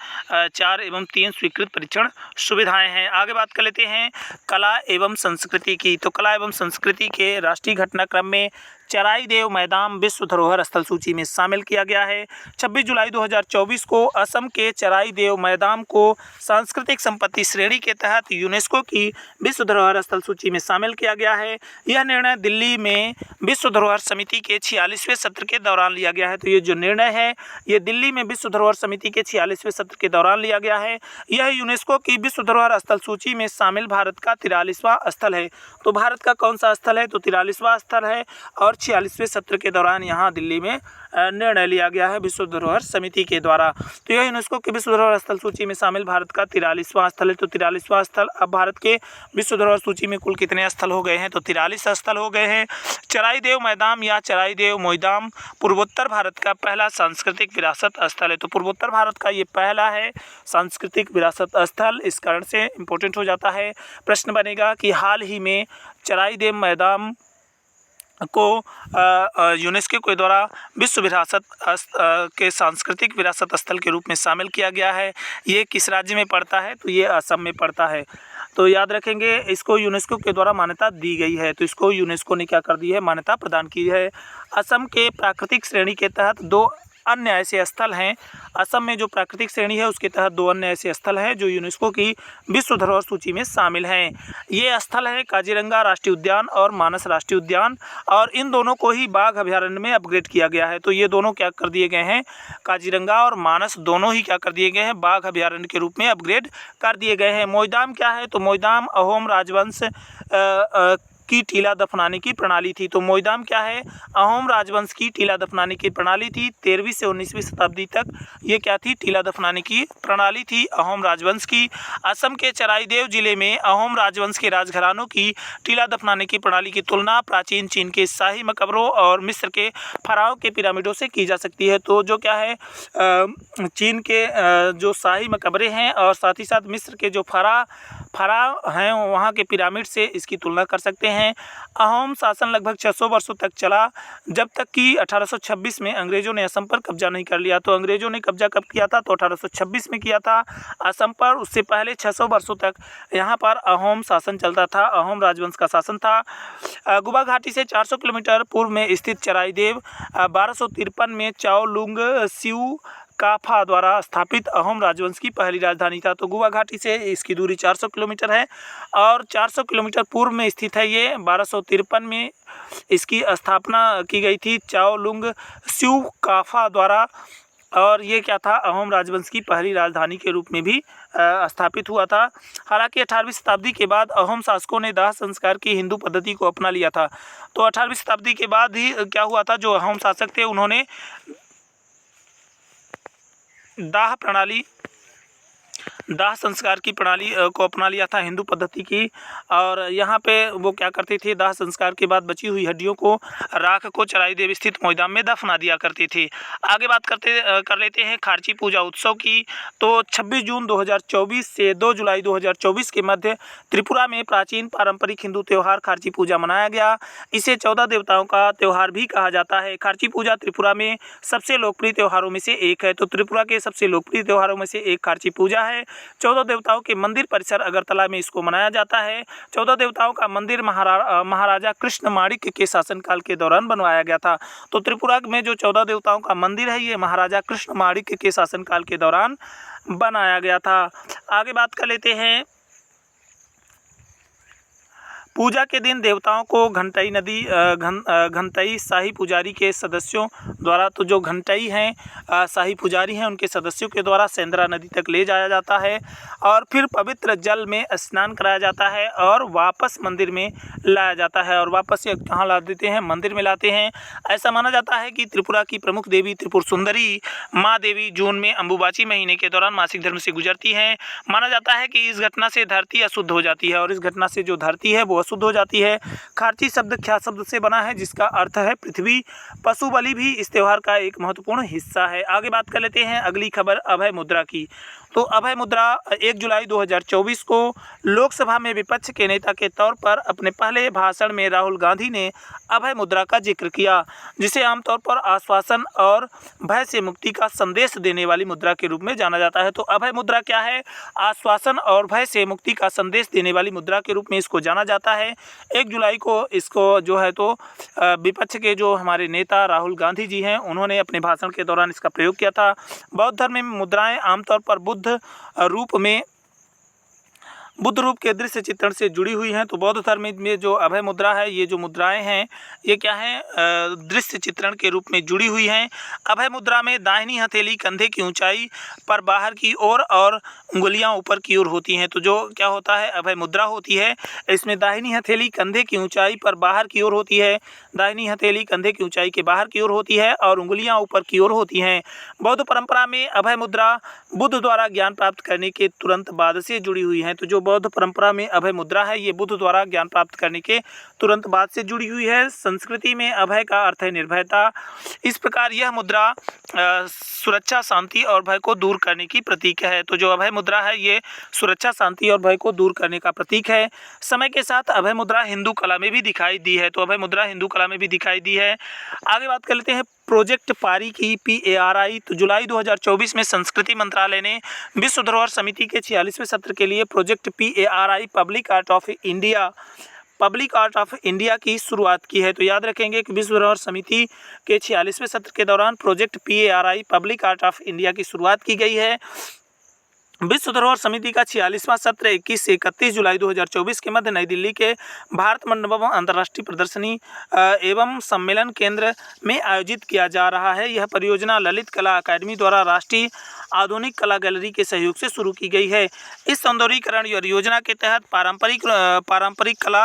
4 एवं 3 स्वीकृत परीक्षण सुविधाएं हैं। आगे बात कर लेते हैं कला एवं संस्कृति की। तो कला एवं संस्कृति के राष्ट्रीय घटनाक्रम में चराई देव मैदान विश्व धरोहर स्थल सूची में शामिल किया गया है। 26 जुलाई 2024 को असम के चराई देव मैदान को सांस्कृतिक संपत्ति श्रेणी के तहत यूनेस्को की विश्व धरोहर स्थल सूची में शामिल किया गया है। यह निर्णय दिल्ली में विश्व धरोहर समिति के 46वें सत्र के दौरान लिया गया है। तो ये जो निर्णय है ये दिल्ली में विश्व धरोहर समिति के 46वें सत्र के दौरान लिया गया है। यह यूनेस्को की विश्व धरोहर स्थल सूची में शामिल भारत का 43वां स्थल है। तो भारत का कौन सा स्थल है? तो 43वां स्थल है और 46वें सत्र के दौरान यहाँ दिल्ली में निर्णय लिया गया है विश्व धरोहर समिति के द्वारा। तो यह यूनेस्को की विश्व धरोहर स्थल सूची में शामिल भारत का 43वां स्थल है। तो 43वां स्थल। अब भारत के विश्व धरोहर सूची में कुल कितने स्थल हो गए हैं? तो 43 स्थल हो गए हैं। चराई देव मैदान या चराई देव मैदान पूर्वोत्तर भारत का पहला सांस्कृतिक विरासत स्थल है। तो पूर्वोत्तर भारत का ये पहला है सांस्कृतिक विरासत स्थल। इस कारण से इम्पोर्टेंट हो जाता है। प्रश्न बनेगा कि हाल ही में चराई देव मैदान को यूनेस्को के द्वारा विश्व विरासत के सांस्कृतिक विरासत स्थल के रूप में शामिल किया गया है। ये किस राज्य में पड़ता है? तो ये असम में पड़ता है। तो याद रखेंगे, इसको यूनेस्को के द्वारा मान्यता दी गई है। तो इसको यूनेस्को ने क्या कर दी है? मान्यता प्रदान की है। असम के प्राकृतिक श्रेणी के तहत 2 अन्य ऐसे स्थल हैं। असम में जो प्राकृतिक श्रेणी है उसके तहत 2 अन्य ऐसे स्थल हैं जो यूनेस्को की विश्व धरोहर सूची में शामिल हैं। ये स्थल है काजीरंगा राष्ट्रीय उद्यान और मानस राष्ट्रीय उद्यान, और इन दोनों को ही बाघ अभयारण्य में अपग्रेड किया गया है। तो ये दोनों क्या कर दिए गए हैं? काजीरंगा और मानस दोनों ही क्या कर दिए गए हैं? बाघ अभयारण्य के रूप में अपग्रेड कर दिए गए हैं। मोइदाम क्या है? तो मोइदाम अहोम राजवंश की टीला दफनाने की प्रणाली थी। तो मोइदाम क्या है? अहोम राजवंश की टीला दफनाने की प्रणाली थी। 13वीं से 19वीं शताब्दी तक ये क्या थी? टीला दफनाने की प्रणाली थी अहोम राजवंश की। असम के चराईदेव जिले में अहोम राजवंश के राजघरानों की टीला दफनाने की प्रणाली की तुलना प्राचीन चीन के शाही मकबरों और मिस्र के फराओं के पिरामिडों से की जा सकती है। तो जो क्या है, चीन के जो शाही मकबरे हैं और साथ ही साथ मिस्र के जो फराव हैं वहाँ के पिरामिड से इसकी तुलना कर सकते हैं। अहोम शासन लगभग 600 वर्षों तक चला, जब तक कि 1826 में अंग्रेज़ों ने असम पर कब्जा नहीं कर लिया। तो अंग्रेज़ों ने कब्जा कब किया था? तो 1826 में किया था असम पर। उससे पहले 600 वर्षों तक यहाँ पर अहोम शासन चलता था, अहोम राजवंश का शासन था। गुबा घाटी से 400 किलोमीटर पूर्व में स्थित चराईदेव 1253 में चाओलुंग सिउ काफा द्वारा स्थापित अहोम राजवंश की पहली राजधानी था। तो गुबा घाटी से इसकी दूरी 400 किलोमीटर है और 400 किलोमीटर पूर्व में स्थित है। ये 1253 में इसकी स्थापना की गई थी चाओलुंग सिउ काफा द्वारा, और ये क्या था? अहोम राजवंश की पहली राजधानी के रूप में भी स्थापित हुआ था। हालांकि 18वीं शताब्दी के बाद अहोम शासकों ने दाह संस्कार की हिंदू पद्धति को अपना लिया था। तो 18वीं शताब्दी के बाद ही क्या हुआ था? जो अहोम शासक थे उन्होंने दाह संस्कार की प्रणाली को अपना लिया था, हिंदू पद्धति की। और यहाँ पे वो क्या करते थे? दाह संस्कार के बाद बची हुई हड्डियों को, राख को चराईदेव स्थित मोइदाम में दफना दिया करते थे। आगे बात कर लेते हैं खारची पूजा उत्सव की। तो 26 जून 2024 से 2 जुलाई 2024 के मध्य त्रिपुरा में प्राचीन पारंपरिक हिंदू त्यौहार खारची पूजा मनाया गया। इसे 14 देवताओं का त्यौहार भी कहा जाता है। खारची पूजा त्रिपुरा में सबसे लोकप्रिय त्योहारों में से एक है। तो त्रिपुरा के सबसे लोकप्रिय त्योहारों में से एक खारची पूजा है। 14 देवताओं के मंदिर परिसर अगरतला में इसको मनाया जाता है। 14 देवताओं का मंदिर महाराजा कृष्ण माणिक्य के शासनकाल के दौरान बनवाया गया था। तो त्रिपुरा में जो 14 देवताओं का मंदिर है ये महाराजा कृष्ण माणिक्य के शासनकाल के दौरान बनाया गया था। आगे बात कर लेते हैं। पूजा के दिन देवताओं को घंटई नदी घंटई शाही पुजारी के सदस्यों द्वारा, तो जो घंटई हैं शाही पुजारी हैं उनके सदस्यों के द्वारा सेंद्रा नदी तक ले जाया जाता है और फिर पवित्र जल में स्नान कराया जाता है और वापस मंदिर में लाया जाता है। और वापस ये कहाँ ला देते हैं? मंदिर में लाते हैं। ऐसा माना जाता है कि त्रिपुरा की प्रमुख देवी त्रिपुर सुंदरी माँ देवी जून में अम्बुबाची महीने के दौरान मासिक धर्म से गुजरती हैं। माना जाता है कि इस घटना से धरती अशुद्ध हो जाती है और इस घटना से जो धरती है वो अशुद्ध हो जाती है। खारची शब्द ख्या शब्द से बना है जिसका अर्थ है पृथ्वी। पशु बलि भी इस त्यौहार का एक महत्वपूर्ण हिस्सा है। आगे बात कर लेते हैं अगली खबर अभय मुद्रा की। तो अभय मुद्रा 1 जुलाई 2024 को लोकसभा में विपक्ष के नेता के तौर पर अपने पहले भाषण में राहुल गांधी ने अभय मुद्रा का जिक्र किया, जिसे आमतौर पर आश्वासन और भय से मुक्ति का संदेश देने वाली मुद्रा के रूप में जाना जाता है। तो अभय मुद्रा क्या है? आश्वासन और भय से मुक्ति का संदेश देने वाली मुद्रा के रूप में इसको जाना जाता जाता है। 1 जुलाई को इसको जो है तो विपक्ष के जो हमारे नेता राहुल गांधी जी हैं, उन्होंने अपने भाषण के दौरान इसका प्रयोग किया था। बौद्ध धर्म में मुद्राएं आमतौर पर बुद्ध रूप के दृश्य चित्रण से जुड़ी हुई हैं। तो बौद्ध धर्म में जो अभय मुद्रा है, ये जो मुद्राएं हैं ये क्या है, दृश्य चित्रण के रूप में जुड़ी हुई हैं। अभय मुद्रा में दाहिनी हथेली कंधे की ऊंचाई पर बाहर की ओर और उंगलियां ऊपर की ओर होती हैं। तो जो क्या होता है, अभय मुद्रा होती है, इसमें दाहिनी हथेली कंधे की ऊंचाई पर बाहर की ओर होती है, दाहिनी हथेली कंधे की ऊंचाई के बाहर की ओर होती है और उंगलियां ऊपर की ओर होती हैं। बौद्ध परंपरा में अभय मुद्रा बुद्ध द्वारा ज्ञान प्राप्त करने के तुरंत बाद से जुड़ी हुई है। तो जो बौद्ध परंपरा में अभय मुद्रा है, ये बुद्ध द्वारा ज्ञान प्राप्त करने के तुरंत बाद से जुड़ी हुई है। संस्कृति में अभय का अर्थ है निर्भयता। इस प्रकार यह मुद्रा सुरक्षा, शांति और भय को दूर करने की प्रतीक है। तो जो अभय मुद्रा है ये सुरक्षा, शांति और भय को दूर करने का प्रतीक है। समय के साथ अभय मुद्रा हिंदू कला में भी दिखाई दी है। तो अभय मुद्रा हिंदू कला में भी दिखाई दी है। आगे बात कर लेते हैं प्रोजेक्ट पारी की, PARI। तो जुलाई 2024 में संस्कृति मंत्रालय ने विश्व धरोहर समिति के 46वें सत्र के लिए project PARI public art of India की शुरुआत की है। तो याद रखेंगे कि विश्व धरोहर समिति के 46वें सत्र के दौरान project PARI public art of India की शुरुआत की गई है। विश्व धरोहर समिति का 46वां सत्र 21 से 31 जुलाई 2024 के मध्य नई दिल्ली के भारत मंडपम अंतर्राष्ट्रीय प्रदर्शनी एवं सम्मेलन केंद्र में आयोजित किया जा रहा है। यह परियोजना ललित कला अकादमी द्वारा राष्ट्रीय आधुनिक कला गैलरी के सहयोग से शुरू की गई है। इस सौंदर्यीकरण योजना के तहत पारंपरिक कला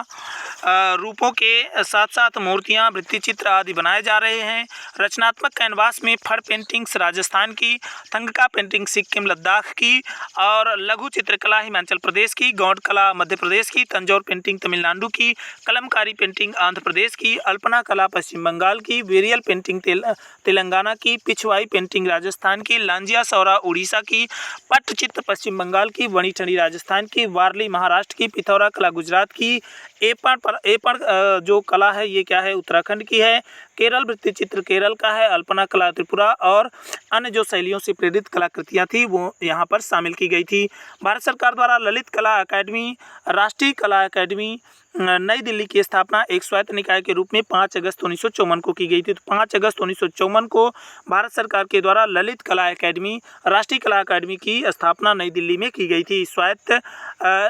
रूपों के साथ साथ मूर्तियां, वृत्ति चित्र आदि बनाए जा रहे हैं। रचनात्मक कैनवास में फड़ पेंटिंग्स राजस्थान की, थंगका पेंटिंग सिक्किम लद्दाख की और लघु चित्रकला हिमाचल प्रदेश की, गौड़ कला मध्य प्रदेश की, तंजौर पेंटिंग तमिलनाडु की, कलमकारी पेंटिंग आंध्र प्रदेश की, अल्पना कला पश्चिम बंगाल की, वेरियल पेंटिंग तेलंगाना की, पिछवाई पेंटिंग राजस्थान की, लांजिया सौरा उड़ीसा की, पट्टचित्र पश्चिम बंगाल की, वणी ठणी राजस्थान की, वारली महाराष्ट्र की, पिथौरा कला गुजरात की, एपण जो कला है ये क्या है, उत्तराखंड की है, केरल वृत्ति चित्र केरल का है, अल्पना कला त्रिपुरा और अन्य जो शैलियों से प्रेरित कलाकृतियाँ थी वो यहाँ पर शामिल की गई थी। भारत सरकार द्वारा ललित कला अकादमी, राष्ट्रीय कला अकादमी नई दिल्ली की स्थापना एक स्वायत्त निकाय के रूप में 5 अगस्त 1954 को की गई थी। तो 5 अगस्त 1954 को भारत सरकार के द्वारा ललित कला अकादमी, राष्ट्रीय कला अकादमी की स्थापना नई दिल्ली में की गई थी स्वायत्त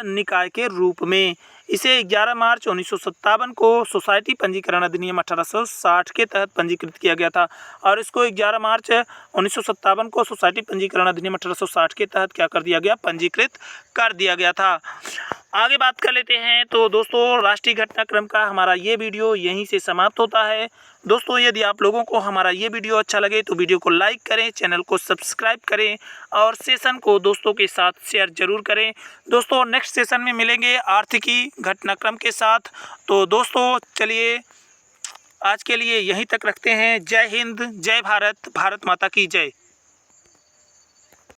निकाय के रूप में। इसे 11 मार्च 1957 को सोसाइटी पंजीकरण अधिनियम 1860 के तहत पंजीकृत किया गया था और इसको 11 मार्च 1957 को सोसाइटी पंजीकरण अधिनियम 1860 के तहत क्या कर दिया गया, पंजीकृत कर दिया गया था। आगे बात कर लेते हैं। तो दोस्तों राष्ट्रीय घटनाक्रम का हमारा ये वीडियो यहीं से समाप्त होता है। दोस्तों यदि आप लोगों को हमारा ये वीडियो अच्छा लगे तो वीडियो को लाइक करें, चैनल को सब्सक्राइब करें और सेशन को दोस्तों के साथ शेयर जरूर करें। दोस्तों नेक्स्ट सेशन में मिलेंगे आर्थिकी घटनाक्रम के साथ। तो दोस्तों चलिए आज के लिए यहीं तक रखते हैं। जय हिंद, जय भारत, भारत माता की जय।